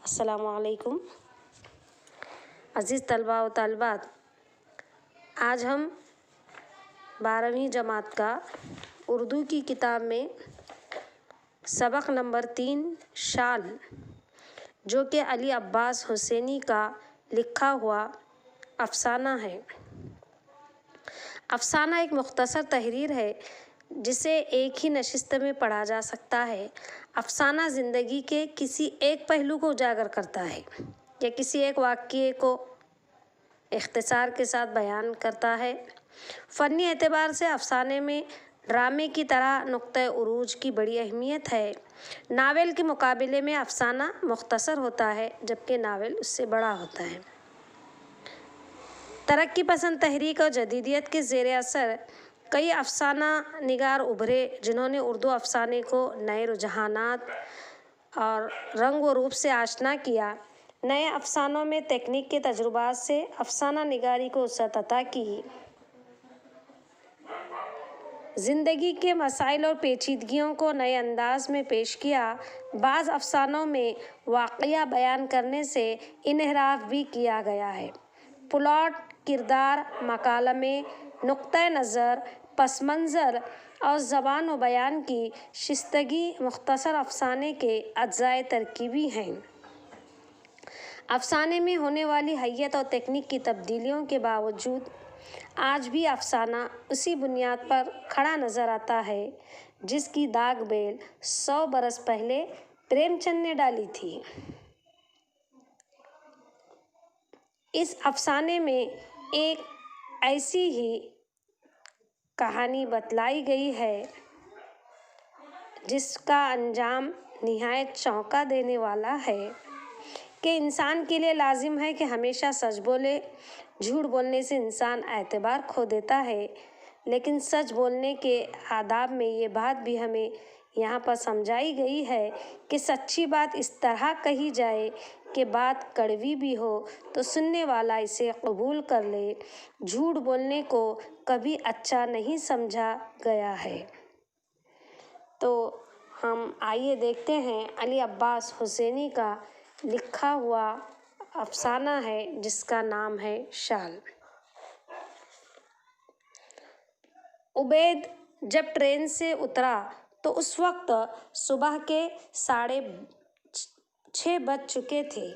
अस्सलामु अलैकुम अज़ीज़ तलबा व तालिबात, आज हम 12वीं जमात का उर्दू की किताब में सबक नंबर 3 शाल, जो कि अली अब्बास हुसैनी का लिखा हुआ अफ़साना है। अफ़साना एक मुख्तसर तहरीर है जिसे एक ही नशिस्त में पढ़ा जा सकता है। अफ़साना ज़िंदगी के किसी एक पहलू को उजागर करता है या किसी एक वाक़ये को इख्तिसार के साथ बयान करता है। फ़नी एतबार से अफ़साने में ड्रामे की तरह नुक्ते उरूज की बड़ी अहमियत है। नावल के मुकाबले में अफ़साना मुख्तसर होता है, जबकि नावल उससे बड़ा होता है। तरक्की पसंद तहरीक और जदीदियत के ज़ेर असर कई अफ़साना निगार उभरे, जिन्होंने उर्दू अफ़साने को नए रुझानात और रंग व रूप से आशना किया। नए अफ़सानों में तकनीक के तजुर्बात से अफ़साना निगारी को वसअत अता की। ज़िंदगी के मसाइल और पेचीदगियों को नए अंदाज में पेश किया। बाज़ अफ़सानों में वाक़या बयान करने से इन्हिराफ भी किया गया है। प्लॉट, किरदार, मकालमे, नुक्ता नज़र, पस मंज़र और ज़बान व बयान की शिस्तगी मुख्तसर अफ़साने के अज्ज़ाए तरकीबी हैं। अफ़साने में होने वाली हैयत और तकनीक की तब्दीलियों के बावजूद आज भी अफ़साना उसी बुनियाद पर खड़ा नज़र आता है जिसकी दाग बेल 100 बरस पहले प्रेमचंद ने डाली थी। इस अफ़साने में एक ऐसी ही कहानी बतलाई गई है जिसका अंजाम निहायत चौंका देने वाला है कि इंसान के लिए लाजिम है कि हमेशा सच बोले। झूठ बोलने से इंसान एतबार खो देता है, लेकिन सच बोलने के आदाब में ये बात भी हमें यहाँ पर समझाई गई है कि सच्ची बात इस तरह कही जाए कि बात कड़वी भी हो तो सुनने वाला इसे कबूल कर ले। झूठ बोलने को कभी अच्छा नहीं समझा गया है। तो हम आइए देखते हैं अली अब्बास हुसैनी का लिखा हुआ अफ़साना है जिसका नाम है शाल। उबैद जब ट्रेन से उतरा तो उस वक्त सुबह के 6:30 बज चुके थे,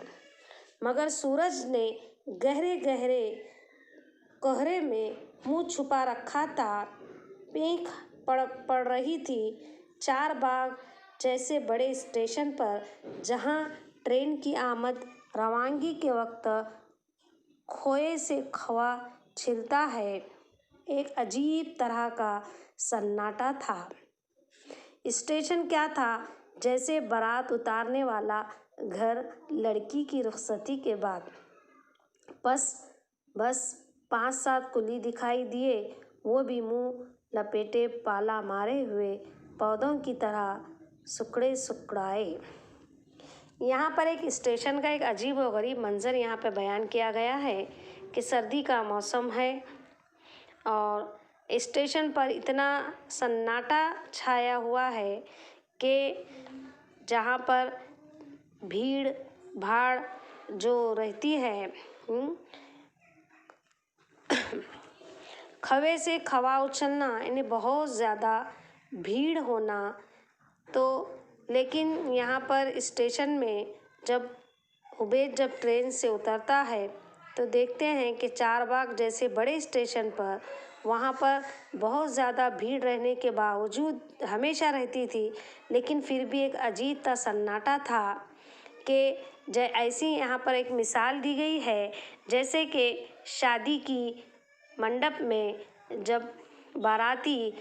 मगर सूरज ने गहरे गहरे कोहरे में मुंह छुपा रखा था। पींख पड़ रही थी। चारबाग जैसे बड़े स्टेशन पर, जहां ट्रेन की आमद रवानगी के वक्त खोए से खवा छिलता है, एक अजीब तरह का सन्नाटा था। स्टेशन क्या था, जैसे बारात उतारने वाला घर लड़की की रुखसती के बाद। बस 5-7 कुली दिखाई दिए, वो भी मुंह लपेटे पाला मारे हुए पौधों की तरह सुकड़े सुकड़ाए। यहाँ पर एक स्टेशन का एक अजीब व गरीब मंज़र यहाँ पे बयान किया गया है कि सर्दी का मौसम है और स्टेशन पर इतना सन्नाटा छाया हुआ है कि जहाँ पर भीड़ भाड़ जो रहती है, खवे से खवा उछलना, यानी बहुत ज़्यादा भीड़ होना। तो लेकिन यहाँ पर स्टेशन में जब उबैद ट्रेन से उतरता है तो देखते हैं कि चारबाग जैसे बड़े स्टेशन पर वहाँ पर बहुत ज़्यादा भीड़ रहने के बावजूद हमेशा रहती थी, लेकिन फिर भी एक अजीब सा सन्नाटा था कि ऐसी यहाँ पर एक मिसाल दी गई है जैसे कि शादी की मंडप में जब बाराती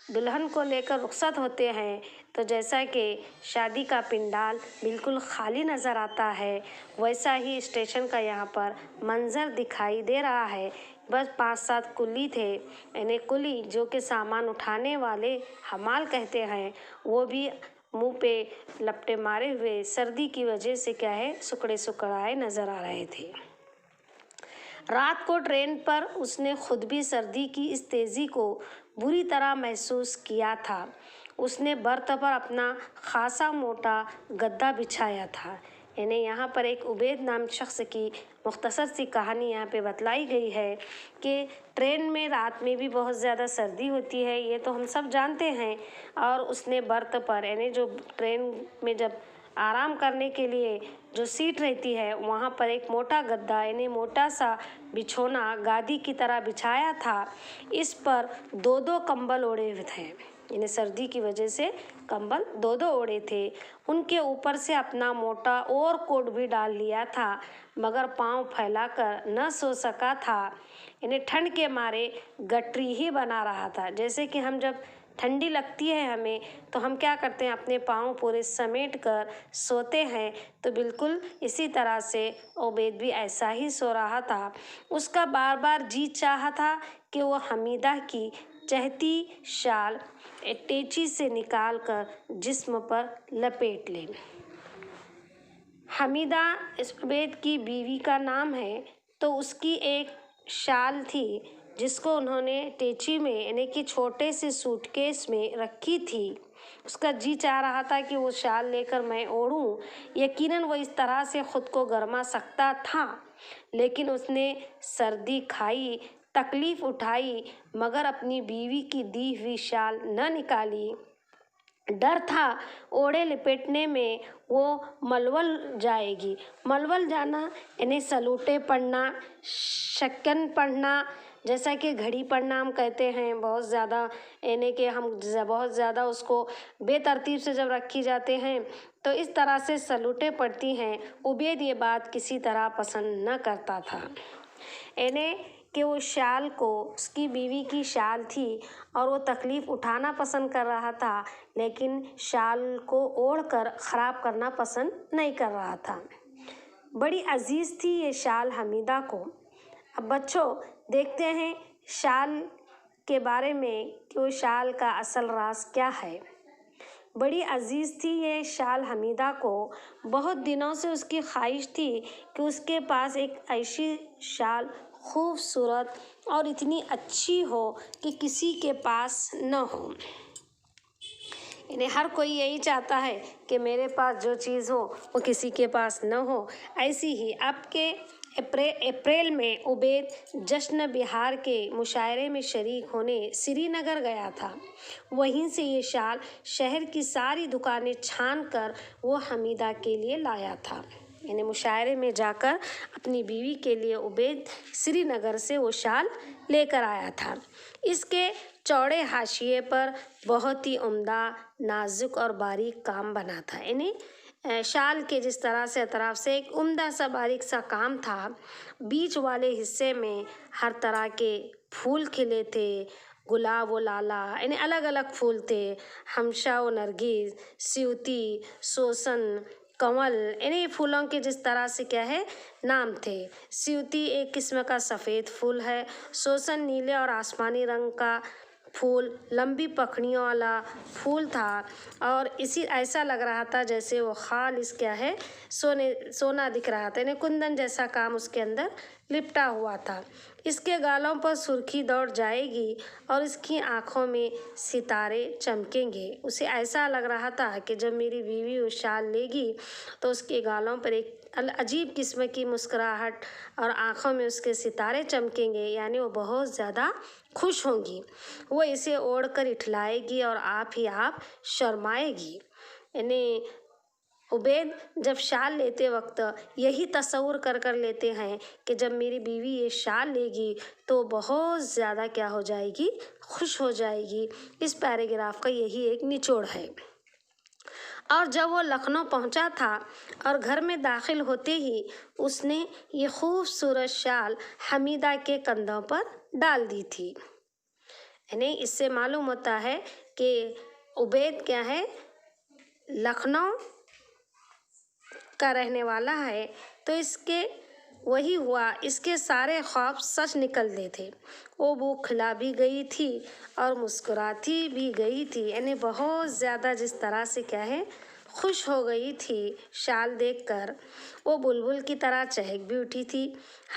दुल्हन को लेकर रुखसत होते हैं तो जैसा कि शादी का पिंडाल बिल्कुल खाली नज़र आता है, वैसा ही स्टेशन का यहाँ पर मंज़र दिखाई दे रहा है। बस 5-7 कुली थे, यानी कुली जो कि सामान उठाने वाले हमाल कहते हैं, वो भी मुंह पे लपटे मारे हुए सर्दी की वजह से क्या है सुकड़े सुकड़ाए नज़र आ रहे थे। रात को ट्रेन पर उसने खुद भी सर्दी की इस तेज़ी को बुरी तरह महसूस किया था। उसने बर्थ पर अपना खासा मोटा गद्दा बिछाया था। यानी यहाँ पर एक उबैद नाम शख्स की मुख्तसर सी कहानी यहाँ पे बतलाई गई है कि ट्रेन में रात में भी बहुत ज़्यादा सर्दी होती है, ये तो हम सब जानते हैं। और उसने बर्थ पर यानी जो ट्रेन में जब आराम करने के लिए जो सीट रहती है वहाँ पर एक मोटा गद्दा यानी मोटा सा बिछोना गादी की तरह बिछाया था। इस पर दो दो कंबल ओढ़े हुए थे, यानी सर्दी की वजह से कंबल दो दो ओढ़े थे। उनके ऊपर से अपना मोटा और कोट भी डाल लिया था, मगर पाँव फैलाकर न सो सका था, यानी ठंड के मारे गठरी ही बना रहा था। जैसे कि हम जब ठंडी लगती है हमें तो हम क्या करते हैं, अपने पाँव पूरे समेट कर सोते हैं, तो बिल्कुल इसी तरह से उबैद भी ऐसा ही सो रहा था। उसका बार बार जी चाहा था कि वो हमीदा की चहती शाल टेची से निकाल कर जिस्म पर लपेट ले। हमीदा इस उबैद की बीवी का नाम है, तो उसकी एक शाल थी जिसको उन्होंने टेची में यानी कि छोटे से सूटकेस में रखी थी। उसका जी चाह रहा था कि वो शाल लेकर मैं ओढ़ूं। यकीनन वो इस तरह से खुद को गरमा सकता था, लेकिन उसने सर्दी खाई, तकलीफ उठाई, मगर अपनी बीवी की दी हुई शाल न निकाली। डर था ओढ़े लपेटने में वो मलवल जाएगी। मलवल जाना यानी सलूटे पढ़ना, शक्कन पढ़ना, जैसा कि घड़ी पढ़ना हम कहते हैं। बहुत ज़्यादा यानी कि हम बहुत ज़्यादा उसको बेतरतीब से जब रखी जाते हैं तो इस तरह से सलूटे पड़ती हैं। उबैद ये बात किसी तरह पसंद न करता था, यानी कि वो शाल को, उसकी बीवी की शाल थी और वो तकलीफ़ उठाना पसंद कर रहा था, लेकिन शाल को ओढ़कर ख़राब करना पसंद नहीं कर रहा था। बड़ी अजीज़ थी ये शाल हमीदा को। अब बच्चों देखते हैं शाल के बारे में कि वो शाल का असल राज क्या है। बड़ी अजीज़ थी ये शाल हमीदा को। बहुत दिनों से उसकी ख्वाहिश थी कि उसके पास एक ऐसी शाल खूबसूरत और इतनी अच्छी हो कि किसी के पास न हो। इन्हें हर कोई यही चाहता है कि मेरे पास जो चीज़ हो वो किसी के पास न हो। ऐसी ही अब के अप्रैल में उबैद जश्न बिहार के मुशायरे में शरीक होने श्रीनगर गया था। वहीं से ये शाल शहर की सारी दुकानें छान कर वो हमीदा के लिए लाया था। यानी मुशायरे में जाकर अपनी बीवी के लिए उबैद श्रीनगर से वो शाल लेकर आया था। इसके चौड़े हाशिए पर बहुत ही उम्दा, नाजुक और बारीक काम बना था। यानी शाल के जिस तरह से अतराफ से एक उम्दा सा बारीक सा काम था। बीच वाले हिस्से में हर तरह के फूल खिले थे, गुलाब व लाला यानी अलग अलग फूल थे, हमशा व नरगिस, स्यूती, सोसन, कंवल, यानी फूलों के जिस तरह से क्या है नाम थे। स्यूती एक किस्म का सफ़ेद फूल है, सोसन नीले और आसमानी रंग का फूल लंबी पखड़ियों वाला फूल था और इसी ऐसा लग रहा था जैसे वो खालिस क्या है सोना दिख रहा था, यानी कुंदन जैसा काम उसके अंदर लिपटा हुआ था। इसके गालों पर सुर्खी दौड़ जाएगी और इसकी आँखों में सितारे चमकेंगे। उसे ऐसा लग रहा था कि जब मेरी बीवी वो शाल लेगी तो उसके गालों पर एक अजीब किस्म की मुस्कुराहट और आँखों में उसके सितारे चमकेंगे, यानी वो बहुत ज़्यादा खुश होंगी। वो इसे ओढ़ कर इठलाएगी और आप ही आप शर्माएगी। यानी उबैद जब शाल लेते वक्त यही तस्वुर कर लेते हैं कि जब मेरी बीवी ये शाल लेगी तो बहुत ज़्यादा क्या हो जाएगी, खुश हो जाएगी। इस पैराग्राफ का यही एक निचोड़ है। और जब वो लखनऊ पहुंचा था और घर में दाखिल होते ही उसने ये खूबसूरत शाल हमीदा के कंधों पर डाल दी थी। यानी इससे मालूम होता है कि उबैद क्या है, लखनऊ का रहने वाला है, तो इसके वही हुआ, इसके सारे ख्वाब सच निकलते थे। वो भूख खिला भी गई थी और मुस्कुराती भी गई थी, यानी बहुत ज़्यादा जिस तरह से क्या है खुश हो गई थी शाल देखकर। वो बुलबुल की तरह चहक भी उठी थी।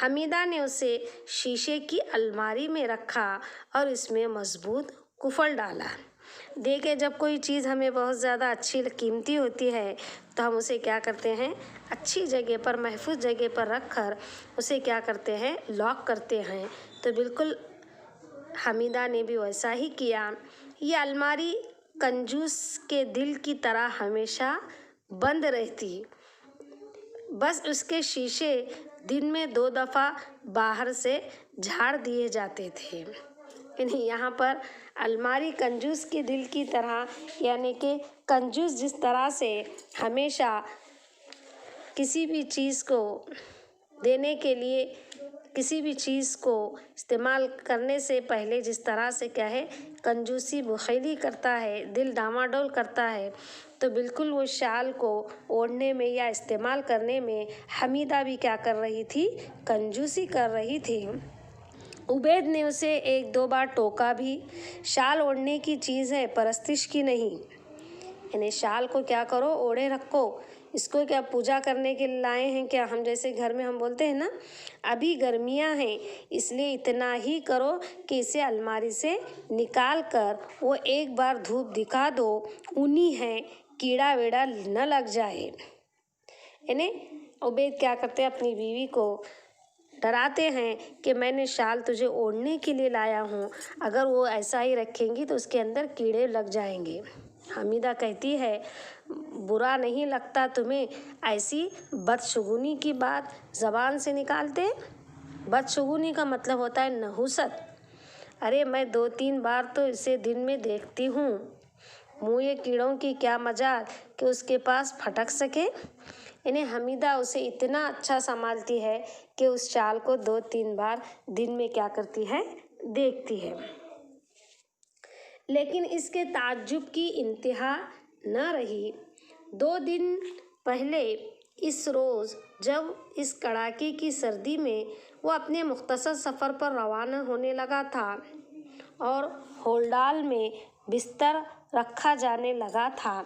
हमीदा ने उसे शीशे की अलमारी में रखा और इसमें मजबूत कुफल डाला। देखिए, जब कोई चीज़ हमें बहुत ज़्यादा अच्छी कीमती होती है तो हम उसे क्या करते हैं, अच्छी जगह पर, महफूज जगह पर रख कर उसे क्या करते हैं, लॉक करते हैं। तो बिल्कुल हमीदा ने भी वैसा ही किया। ये अलमारी कंजूस के दिल की तरह हमेशा बंद रहती, बस उसके शीशे दिन में 2 दफ़ा बाहर से झाड़ दिए जाते थे। यानी यहाँ पर अलमारी कंजूस के दिल की तरह, यानी कि कंजूस जिस तरह से हमेशा किसी भी चीज़ को देने के लिए, किसी भी चीज़ को इस्तेमाल करने से पहले जिस तरह से क्या है, कंजूसी बखैली करता है, दिल डामाडोल करता है, तो बिल्कुल वो शाल को ओढ़ने में या इस्तेमाल करने में हमीदा भी क्या कर रही थी, कंजूसी कर रही थी। उबैद ने उसे 1-2 बार टोका भी, शाल ओढ़ने की चीज़ है, परस्तिश की नहीं। यानी शाल को क्या करो, ओढ़े रखो, इसको क्या पूजा करने के लिए लाए हैं क्या? हम जैसे घर में हम बोलते हैं ना, अभी गर्मियां हैं इसलिए इतना ही करो कि इसे अलमारी से निकाल कर वो एक बार धूप दिखा दो, ऊनी है, कीड़ा वेड़ा न लग जाए। यानी उबैद क्या करते हैं, अपनी बीवी को डराते हैं कि मैंने शाल तुझे ओढ़ने के लिए लाया हूँ, अगर वो ऐसा ही रखेंगी तो उसके अंदर कीड़े लग जाएंगे। हमीदा कहती है, बुरा नहीं लगता तुम्हें ऐसी बदशगुनी की बात ज़बान से निकालते? बदशगुनी का मतलब होता है नहुसत। अरे मैं 2-3 बार तो इसे दिन में देखती हूँ, मुँह ये कीड़ों की क्या मजाल कि उसके पास फटक सके। इन्हें हमीदा उसे इतना अच्छा संभालती है कि उस शाल को 2-3 बार दिन में क्या करती है, देखती है। लेकिन इसके ताज्जुब की इंतहा न रही। 2 दिन पहले इस रोज़ जब इस कड़ाके की सर्दी में वो अपने मुख्तसर सफ़र पर रवाना होने लगा था और होल्डाल में बिस्तर रखा जाने लगा था।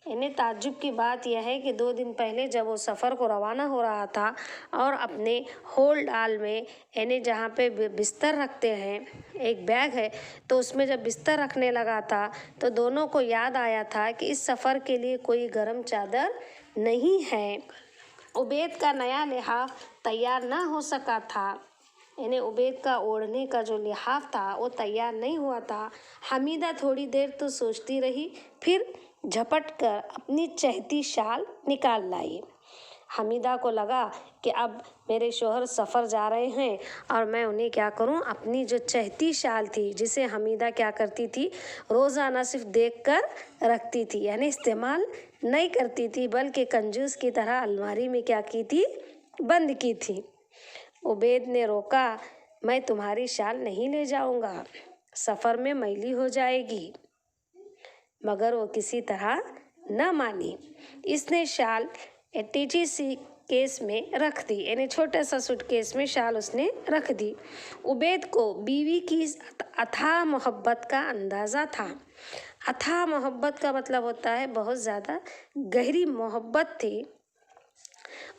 इन्हें ताज्जुब की बात यह है कि 2 दिन पहले जब वो सफ़र को रवाना हो रहा था और अपने होल्डाल में, इन्हें जहाँ पे बिस्तर रखते हैं, एक बैग है, तो उसमें जब बिस्तर रखने लगा था तो दोनों को याद आया था कि इस सफ़र के लिए कोई गर्म चादर नहीं है। उबैद का नया लिहाफ तैयार ना हो सका था। इन्हें उबैद का ओढ़ने का जो लिहाफ था वो तैयार नहीं हुआ था। हमीदा थोड़ी देर तो सोचती रही, फिर झपट कर अपनी चहती शाल निकाल लाई। हमीदा को लगा कि अब मेरे शौहर सफ़र जा रहे हैं और मैं उन्हें क्या करूं, अपनी जो चहती शाल थी जिसे हमीदा क्या करती थी, रोज़ाना सिर्फ देख कर रखती थी, यानी इस्तेमाल नहीं करती थी, बल्कि कंजूस की तरह अलमारी में क्या की थी, बंद की थी। उबैद ने रोका, मैं तुम्हारी शाल नहीं ले जाऊंगा, सफ़र में मैली हो जाएगी। मगर वो किसी तरह न मानी। इसने शाल एटीजी सी केस में रख दी, यानी छोटा सा सूटकेस में शाल उसने रख दी। उबैद को बीवी की अथाह मोहब्बत का अंदाज़ा था। अथाह मोहब्बत का मतलब होता है बहुत ज़्यादा गहरी मोहब्बत थी।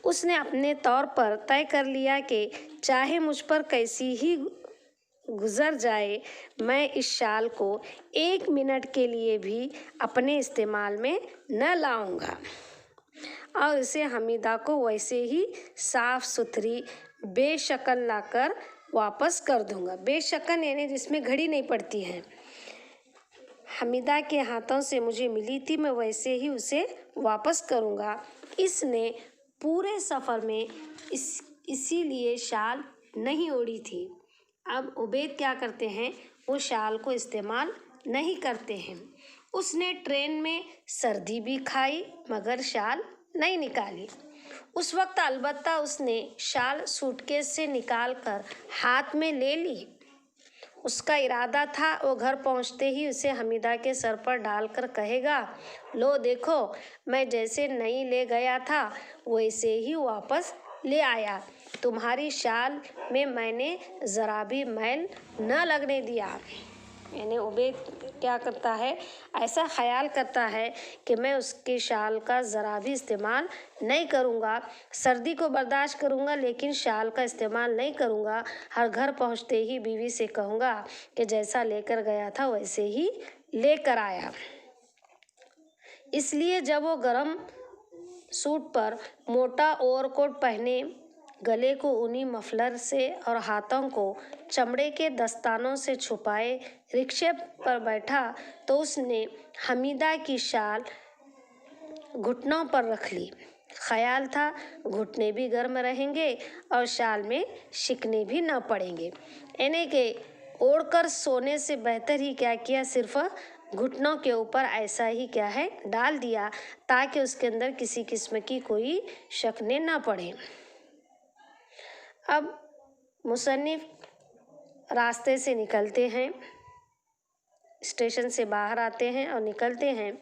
उसने अपने तौर पर तय कर लिया कि चाहे मुझ पर कैसी ही गुजर जाए, मैं इस शाल को 1 मिनट के लिए भी अपने इस्तेमाल में न लाऊंगा और इसे हमीदा को वैसे ही साफ सुथरी बेशकल लाकर वापस कर दूंगा। बेशकल यानी जिसमें घड़ी नहीं पड़ती है। हमीदा के हाथों से मुझे मिली थी, मैं वैसे ही उसे वापस करूंगा। इसने पूरे सफ़र में इसीलिए शाल नहीं ओढ़ी थी। अब उबैद क्या करते हैं, वो शाल को इस्तेमाल नहीं करते हैं। उसने ट्रेन में सर्दी भी खाई मगर शाल नहीं निकाली। उस वक्त अलबत्ता उसने शाल सूटकेस से निकालकर हाथ में ले ली। उसका इरादा था वो घर पहुंचते ही उसे हमीदा के सर पर डालकर कहेगा, लो देखो, मैं जैसे नई ले गया था वैसे ही वापस ले आया, तुम्हारी शाल में मैंने ज़रा भी मैल न लगने दिया। यानी उबैद क्या करता है, ऐसा ख्याल करता है कि मैं उसके शाल का ज़रा भी इस्तेमाल नहीं करूँगा, सर्दी को बर्दाश्त करूँगा लेकिन शाल का इस्तेमाल नहीं करूँगा। हर घर पहुँचते ही बीवी से कहूँगा कि जैसा लेकर गया था वैसे ही लेकर आया। इसलिए जब वो गरम सूट पर मोटा ओवरकोट पहने, गले को ऊनी मफलर से और हाथों को चमड़े के दस्तानों से छुपाए रिक्शे पर बैठा तो उसने हमीदा की शाल घुटनों पर रख ली। ख्याल था घुटने भी गर्म रहेंगे और शाल में शिकने भी न पड़ेंगे। यानी कि ओढ़कर सोने से बेहतर ही क्या किया, सिर्फ घुटनों के ऊपर ऐसा ही क्या है डाल दिया ताकि उसके अंदर किसी किस्म की कोई शकने ना पड़े। अब मुसन्निफ रास्ते से निकलते हैं, स्टेशन से बाहर आते हैं और निकलते हैं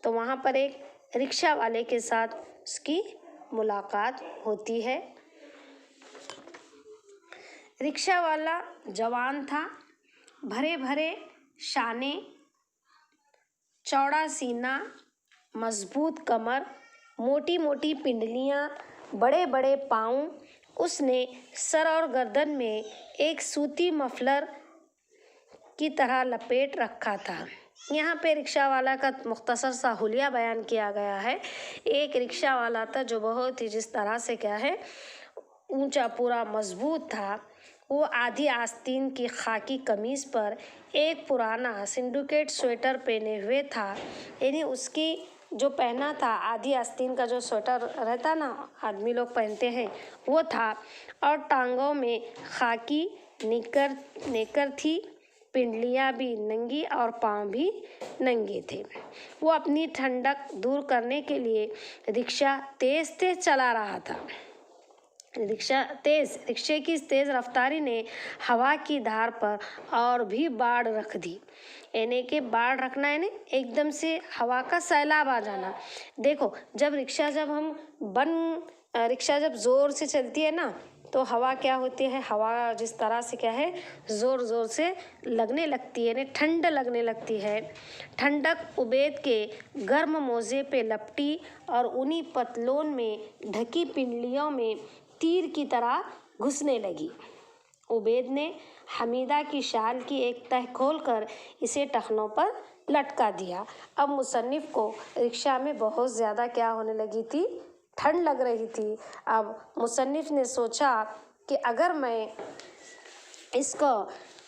तो वहाँ पर एक रिक्शा वाले के साथ उसकी मुलाकात होती है। रिक्शा वाला जवान था, भरे भरे शाने, चौड़ा सीना, मजबूत कमर, मोटी मोटी पिंडलियाँ, बड़े बड़े पाँव। उसने सर और गर्दन में एक सूती मफलर की तरह लपेट रखा था। यहाँ पे रिक्शा वाला का मुख्तसर सा हुलिया बयान किया गया है। एक रिक्शा वाला था जो बहुत ही जिस तरह से क्या है ऊंचा पूरा मजबूत था। वो आधी आस्तीन की खाकी कमीज़ पर एक पुराना सिंडिकेट स्वेटर पहने हुए था। यानी उसकी जो पहना था आधी आस्तीन का जो स्वेटर रहता ना आदमी लोग पहनते हैं वो था, और टांगों में खाकी नेकर थी, पिंडलियाँ भी नंगी और पाँव भी नंगे थे। वो अपनी ठंडक दूर करने के लिए रिक्शा तेज तेज चला रहा था। रिक्शे की इस तेज़ रफ्तारी ने हवा की धार पर और भी बाढ़ रख दी। यानी कि बाढ़ रखना है ना, एकदम से हवा का सैलाब आ जाना। देखो जब रिक्शा जब ज़ोर से चलती है ना तो हवा क्या होती है, हवा जिस तरह से क्या है ज़ोर ज़ोर से लगने लगती है, ठंड लगने लगती है। ठंडक उबैद के गर्म मोजे पे लपटी और उन्हीं पतलों में ढकी पिंडलियों में तीर की तरह घुसने लगी। उबैद ने हमीदा की शाल की एक तह खोलकर इसे टखनों पर लटका दिया। अब मुसन्निफ को रिक्शा में बहुत ज़्यादा क्या होने लगी थी, ठंड लग रही थी। अब मुसन्निफ ने सोचा कि अगर मैं इसको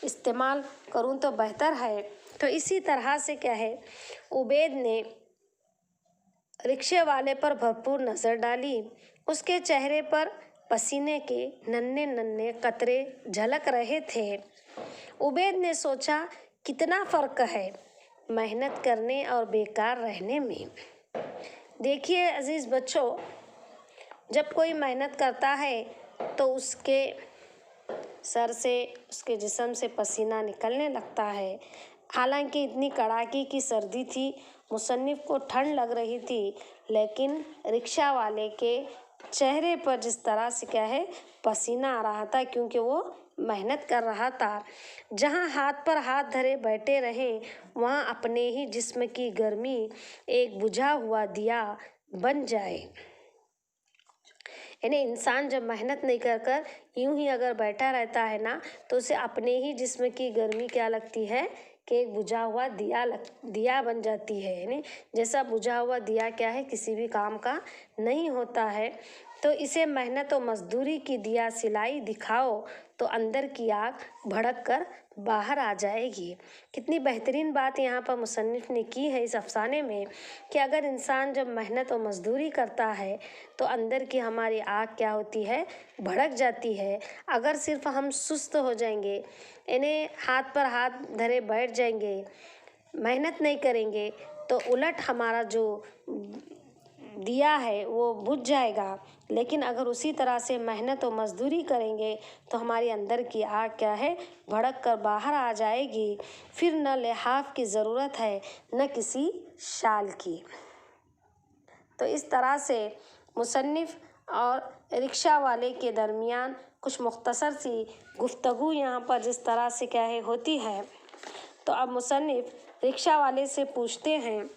इस्तेमाल करूं तो बेहतर है। तो इसी तरह से क्या है उबैद ने रिक्शे वाले पर भरपूर नज़र डाली। उसके चेहरे पर पसीने के नन्हे नन्हे कतरे झलक रहे थे। उबैद ने सोचा कितना फ़र्क है मेहनत करने और बेकार रहने में। देखिए अजीज़ बच्चों, जब कोई मेहनत करता है तो उसके सर से उसके जिस्म से पसीना निकलने लगता है। हालांकि इतनी कड़ाके की सर्दी थी, मुसन्निफ को ठंड लग रही थी, लेकिन रिक्शा वाले के चेहरे पर जिस तरह से क्या है पसीना आ रहा था क्योंकि वो मेहनत कर रहा था। जहाँ हाथ पर हाथ धरे बैठे रहे वहाँ अपने ही जिस्म की गर्मी एक बुझा हुआ दिया बन जाए। यानी इंसान जब मेहनत नहीं कर यूं ही अगर बैठा रहता है ना तो उसे अपने ही जिस्म की गर्मी क्या लगती है कि एक बुझा हुआ दिया बन जाती है। यानी जैसा बुझा हुआ दिया क्या है किसी भी काम का नहीं होता है। तो इसे मेहनत और मजदूरी की दिया सिलाई दिखाओ तो अंदर की आग भड़क कर बाहर आ जाएगी। कितनी बेहतरीन बात यहाँ पर मुसन्निफ ने की है इस अफसाने में कि अगर इंसान जब मेहनत और मजदूरी करता है तो अंदर की हमारी आग क्या होती है भड़क जाती है। अगर सिर्फ हम सुस्त हो जाएंगे, इन्हें हाथ पर हाथ धरे बैठ जाएंगे, मेहनत नहीं करेंगे तो उलट हमारा जो दिया है वो बुझ जाएगा। लेकिन अगर उसी तरह से मेहनत और मजदूरी करेंगे तो हमारे अंदर की आग क्या है भड़क कर बाहर आ जाएगी। फिर न लिहाफ की ज़रूरत है न किसी शाल की। तो इस तरह से मुसन्निफ और रिक्शा वाले के दरमियान कुछ मुख्तसर सी गुफ्तगू यहाँ पर जिस तरह से क्या है होती है तो अब मुसन्निफ रिक्शा वाले से पूछते हैं,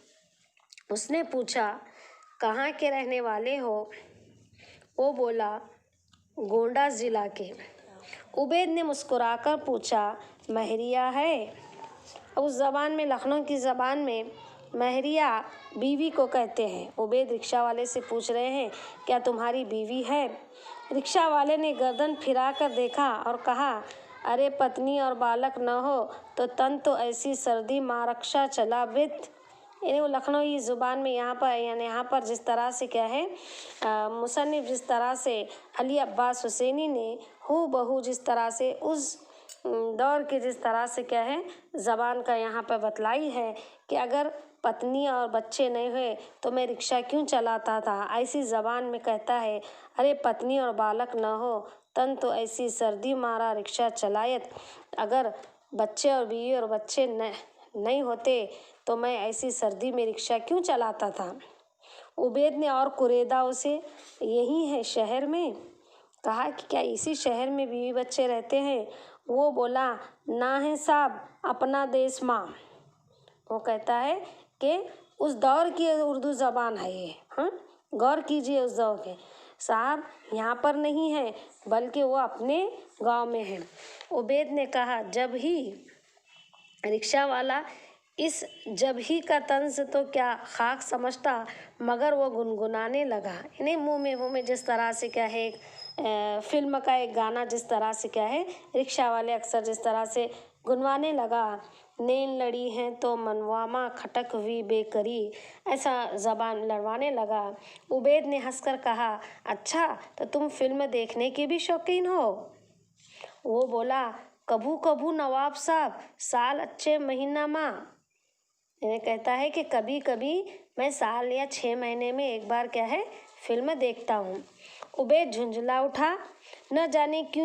उसने पूछा कहाँ के रहने वाले हो? वो बोला गोंडा ज़िला के। उबैद ने मुस्कुराकर पूछा महरिया है? उस ज़बान में, लखनऊ की ज़बान में महरिया बीवी को कहते हैं। उबैद रिक्शा वाले से पूछ रहे हैं क्या तुम्हारी बीवी है? रिक्शा वाले ने गर्दन फिरा कर देखा और कहा अरे पत्नी और बालक न हो तो तन तो ऐसी सर्दी माँ रक्षा चला वृत्त। यानी वो लखनऊ ज़ुबान में यहाँ पर जिस तरह से क्या है, मुसन्निफ जिस तरह से अली अब्बास हुसैनी ने हूबहू जिस तरह से उस दौर के जिस तरह से क्या है ज़बान का यहाँ पर बतलाई है कि अगर पत्नी और बच्चे नहीं हुए तो मैं रिक्शा क्यों चलाता था, ऐसी ज़बान में कहता है अरे पत्नी और बालक न हो तन तो ऐसी सर्दी मारा रिक्शा चलायत। अगर बच्चे और बीवी और बच्चे नहीं होते तो मैं ऐसी सर्दी में रिक्शा क्यों चलाता था। उबैद ने और कुरेदा उसे यही है शहर में? कहा कि क्या इसी शहर में बीवी बच्चे रहते हैं? वो बोला ना है साहब, अपना देश माँ। वो कहता है कि उस दौर की उर्दू ज़बान है ये, हाँ, गौर कीजिए उस दौर के साहब, यहाँ पर नहीं है बल्कि वो अपने गांव में है। उबैद ने कहा जब ही, रिक्शा वाला इस जब ही का तंज तो क्या खाक समझता, मगर वो गुनगुनाने लगा। इन्हें मुँह में जिस तरह से क्या है फिल्म का एक गाना जिस तरह से क्या है रिक्शा वाले अक्सर जिस तरह से गुनवाने लगा, नैन लड़ी हैं तो मनवामा खटक हुई बेकरी, ऐसा ज़बान लड़वाने लगा। उबैद ने हंसकर कहा अच्छा तो तुम फिल्म देखने के भी शौकीन हो? वो बोला कभू कभू नवाब साहब, साल अच्छे महीना माँ। इन्हें कहता है कि कभी कभी मैं साल या 6 महीने में एक बार क्या है फिल्म देखता हूँ। उबैद झुंझला उठा, न जाने क्यों